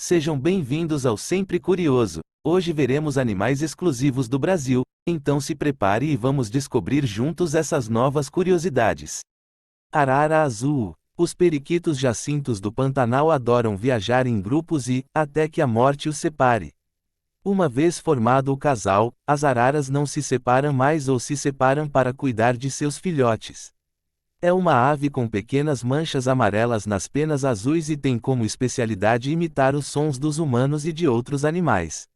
Sejam bem-vindos ao Sempre Curioso. Hoje veremos animais exclusivos do Brasil, então se prepare e vamos descobrir juntos essas novas curiosidades. Arara azul. Os periquitos jacintos do Pantanal adoram viajar em grupos e, até que a morte os separe. Uma vez formado o casal, as araras não se separam mais ou se separam para cuidar de seus filhotes. É uma ave com pequenas manchas amarelas nas penas azuis e tem como especialidade imitar os sons dos humanos e de outros animais.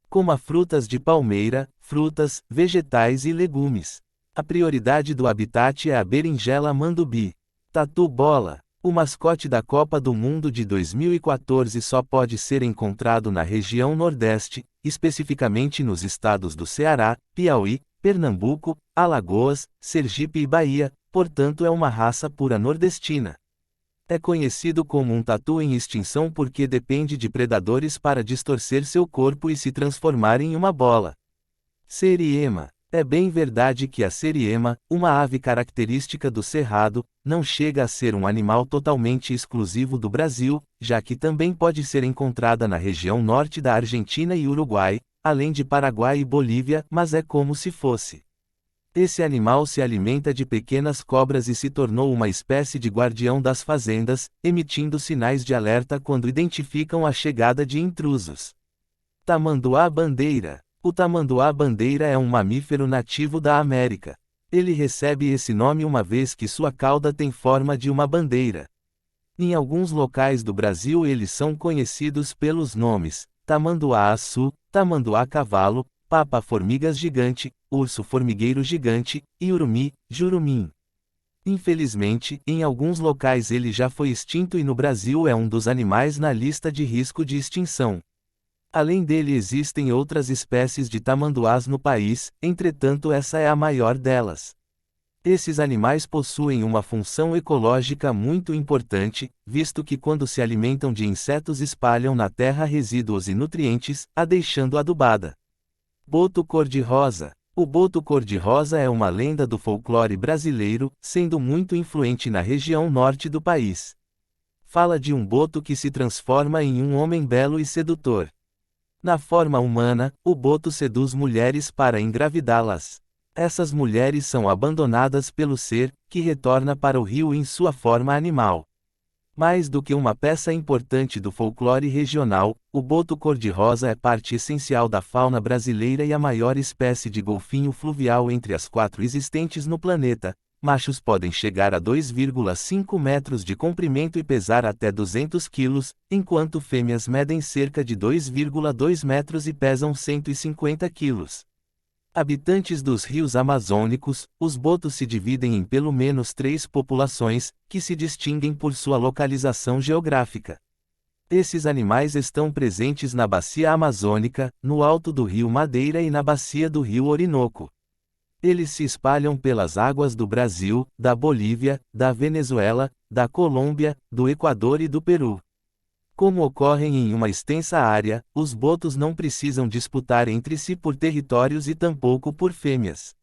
Coma frutas de palmeira, frutas, vegetais e legumes. A prioridade do habitat é a berinjela mandubi. Tatu bola. O mascote da Copa do Mundo de 2014 só pode ser encontrado na região Nordeste, especificamente nos estados do Ceará, Piauí, Pernambuco, Alagoas, Sergipe e Bahia, portanto é uma raça pura nordestina. É conhecido como um tatu em extinção porque depende de predadores para distorcer seu corpo e se transformar em uma bola. Seriema. É bem verdade que a seriema, uma ave característica do Cerrado, não chega a ser um animal totalmente exclusivo do Brasil, já que também pode ser encontrada na região norte da Argentina e Uruguai, além de Paraguai e Bolívia, mas é como se fosse. Esse animal se alimenta de pequenas cobras e se tornou uma espécie de guardião das fazendas, emitindo sinais de alerta quando identificam a chegada de intrusos. Tamanduá-bandeira. O tamanduá-bandeira é um mamífero nativo da América. Ele recebe esse nome uma vez que sua cauda tem forma de uma bandeira. Em alguns locais do Brasil eles são conhecidos pelos nomes tamanduá-açu, tamanduá-cavalo, papa-formigas gigante, urso-formigueiro gigante, e urumi, jurumim. Infelizmente, em alguns locais ele já foi extinto e no Brasil é um dos animais na lista de risco de extinção. Além dele existem outras espécies de tamanduás no país, entretanto essa é a maior delas. Esses animais possuem uma função ecológica muito importante, visto que quando se alimentam de insetos espalham na terra resíduos e nutrientes, a deixando adubada. Boto cor-de-rosa. O boto cor-de-rosa é uma lenda do folclore brasileiro, sendo muito influente na região norte do país. Fala de um boto que se transforma em um homem belo e sedutor. Na forma humana, o boto seduz mulheres para engravidá-las. Essas mulheres são abandonadas pelo ser, que retorna para o rio em sua forma animal. Mais do que uma peça importante do folclore regional, o boto cor-de-rosa é parte essencial da fauna brasileira e a maior espécie de golfinho fluvial entre as 4 existentes no planeta. Machos podem chegar a 2,5 metros de comprimento e pesar até 200 quilos, enquanto fêmeas medem cerca de 2,2 metros e pesam 150 quilos. Habitantes dos rios amazônicos, os botos se dividem em pelo menos 3 populações, que se distinguem por sua localização geográfica. Esses animais estão presentes na Bacia Amazônica, no alto do rio Madeira e na bacia do rio Orinoco. Eles se espalham pelas águas do Brasil, da Bolívia, da Venezuela, da Colômbia, do Equador e do Peru. Como ocorrem em uma extensa área, os botos não precisam disputar entre si por territórios e tampouco por fêmeas.